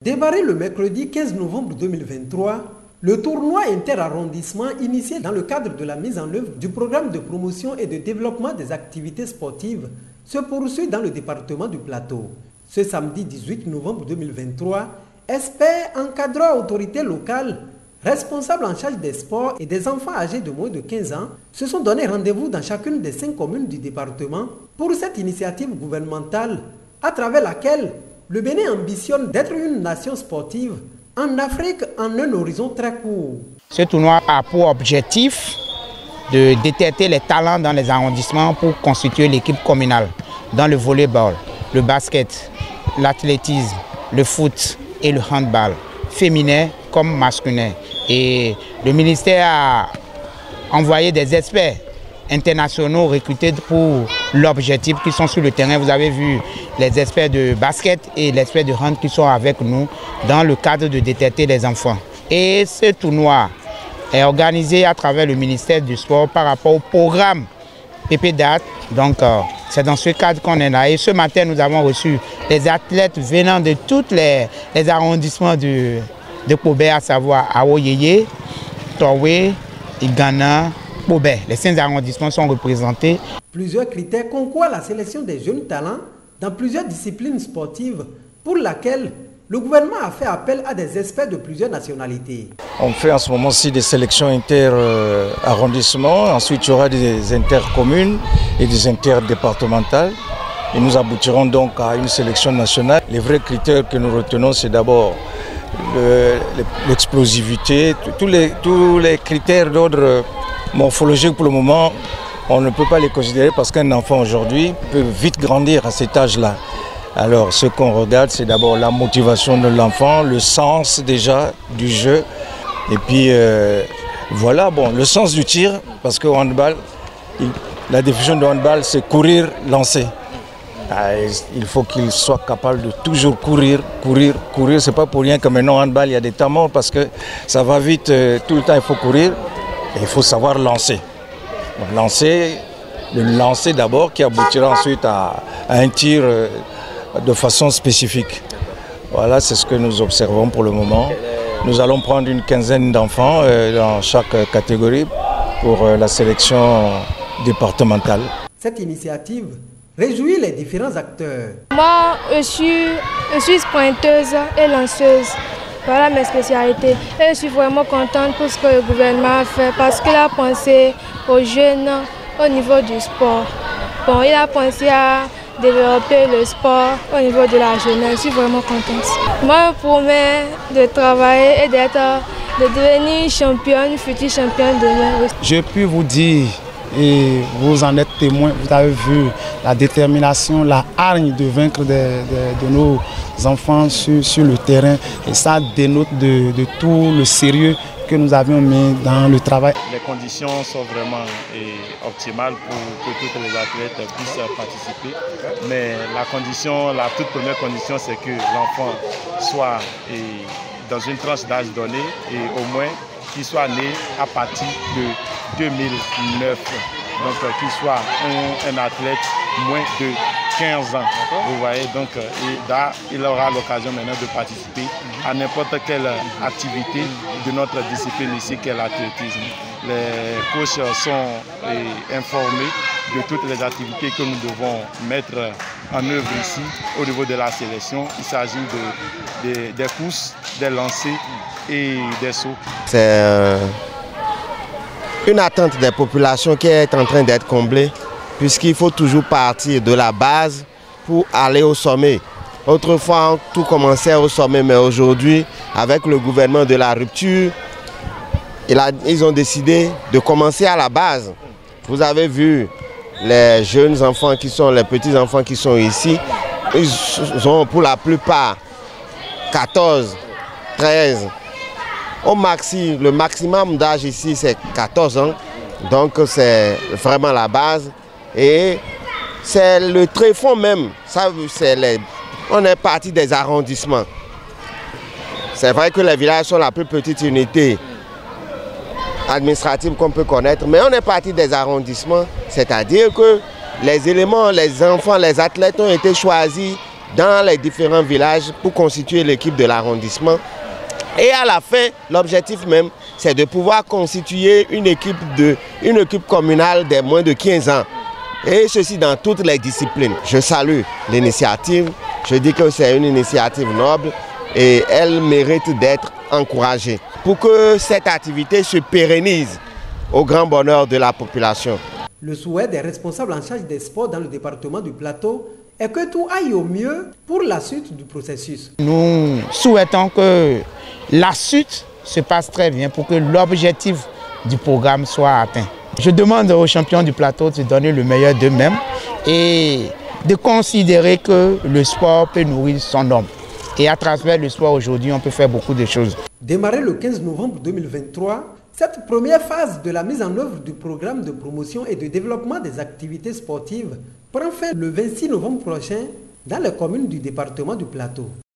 Démarré le mercredi 15 novembre 2023, le tournoi interarrondissement initié dans le cadre de la mise en œuvre du programme de promotion et de développement des activités sportives se poursuit dans le département du Plateau. Ce samedi 18 novembre 2023, experts, encadreurs, autorités locales, responsables en charge des sports et des enfants âgés de moins de 15 ans se sont donné rendez-vous dans chacune des 5 communes du département pour cette initiative gouvernementale à travers laquelle le Bénin ambitionne d'être une nation sportive en Afrique en un horizon très court. Ce tournoi a pour objectif de détecter les talents dans les arrondissements pour constituer l'équipe communale dans le volleyball, le basket, l'athlétisme, le foot et le handball, féminin comme masculin. Et le ministère a envoyé des experts internationaux recrutés pour l'objectif qui sont sur le terrain. Vous avez vu les experts de basket et les experts de hand qui sont avec nous dans le cadre de détecter les enfants. Et ce tournoi est organisé à travers le ministère du Sport par rapport au programme PPDAT. Donc c'est dans ce cadre qu'on est là. Et ce matin, nous avons reçu les athlètes venant de tous les arrondissements de Pobé, à savoir Aoyeye, Torwé, Igana, Pobé. Les 5 arrondissements sont représentés. Plusieurs critères concourent à la sélection des jeunes talents dans plusieurs disciplines sportives pour laquelle le gouvernement a fait appel à des experts de plusieurs nationalités. On fait en ce moment-ci des sélections inter-arrondissements, ensuite il y aura des intercommunes et des interdépartementales. Et nous aboutirons donc à une sélection nationale. Les vrais critères que nous retenons, c'est d'abord l'explosivité, tous les critères d'ordre morphologique pour le moment, on ne peut pas les considérer parce qu'un enfant aujourd'hui peut vite grandir à cet âge-là. Alors ce qu'on regarde, c'est d'abord la motivation de l'enfant, le sens déjà du jeu. Et puis voilà, bon, le sens du tir, parce que handball, la définition de handball, c'est courir, lancer. Il faut qu'il soit capable de toujours courir. C'est pas pour rien que maintenant handball, il y a des temps morts parce que ça va vite, tout le temps il faut courir et il faut savoir lancer. Donc, le lancer d'abord qui aboutira ensuite à un tir de façon spécifique. Voilà, c'est ce que nous observons pour le moment. Nous allons prendre une quinzaine d'enfants dans chaque catégorie pour la sélection départementale. Cette initiative réjouit les différents acteurs. Moi, je suis sprinteuse et lanceuse. Voilà mes spécialités. Et je suis vraiment contente pour ce que le gouvernement a fait parce qu'il a pensé aux jeunes au niveau du sport. Bon, il a pensé à développer le sport au niveau de la jeunesse. Je suis vraiment contente. Moi, je promets de travailler et de devenir championne, future championne demain. Je peux vous dire, et vous en êtes témoin, vous avez vu la détermination, la hargne de vaincre de nos enfants sur le terrain. Et ça dénote de tout le sérieux que nous avions mis dans le travail. Les conditions sont vraiment optimales pour que tous les athlètes puissent participer. Mais la toute première condition, c'est que l'enfant soit dans une tranche d'âge donnée et au moins qu'il soit né à partir de 2009. Donc qu'il soit un athlète moins de 15 ans. Vous voyez, donc il aura l'occasion maintenant de participer à n'importe quelle activité de notre discipline ici qu'est l'athlétisme. Les coachs sont informés de toutes les activités que nous devons mettre en œuvre ici au niveau de la sélection. Il s'agit des courses, des lancers et des sauts. C'est une attente des populations qui est en train d'être comblée, puisqu'il faut toujours partir de la base pour aller au sommet. Autrefois, tout commençait au sommet, mais aujourd'hui, avec le gouvernement de la rupture, ils ont décidé de commencer à la base. Vous avez vu les jeunes enfants les petits enfants qui sont ici, ils ont pour la plupart 14, 13. Le maximum d'âge ici, c'est 14 ans. Donc, c'est vraiment la base. Et c'est le tréfonds même. On est parti des arrondissements. C'est vrai que les villages sont la plus petite unité administrative qu'on peut connaître. Mais on est parti des arrondissements. C'est-à-dire que les éléments, les enfants, les athlètes ont été choisis dans les différents villages pour constituer l'équipe de l'arrondissement. Et à la fin, l'objectif même, c'est de pouvoir constituer une équipe communale des moins de 15 ans. Et ceci dans toutes les disciplines. Je salue l'initiative, je dis que c'est une initiative noble et elle mérite d'être encouragée pour que cette activité se pérennise au grand bonheur de la population. Le souhait des responsables en charge des sports dans le département du Plateau est que tout aille au mieux pour la suite du processus. Nous souhaitons que la suite se passe très bien pour que l'objectif du programme soit atteint. Je demande aux champions du Plateau de donner le meilleur d'eux-mêmes et de considérer que le sport peut nourrir son homme. Et à travers le sport aujourd'hui, on peut faire beaucoup de choses. Démarré le 15 novembre 2023, cette première phase de la mise en œuvre du programme de promotion et de développement des activités sportives prend fin le 26 novembre prochain dans les communes du département du Plateau.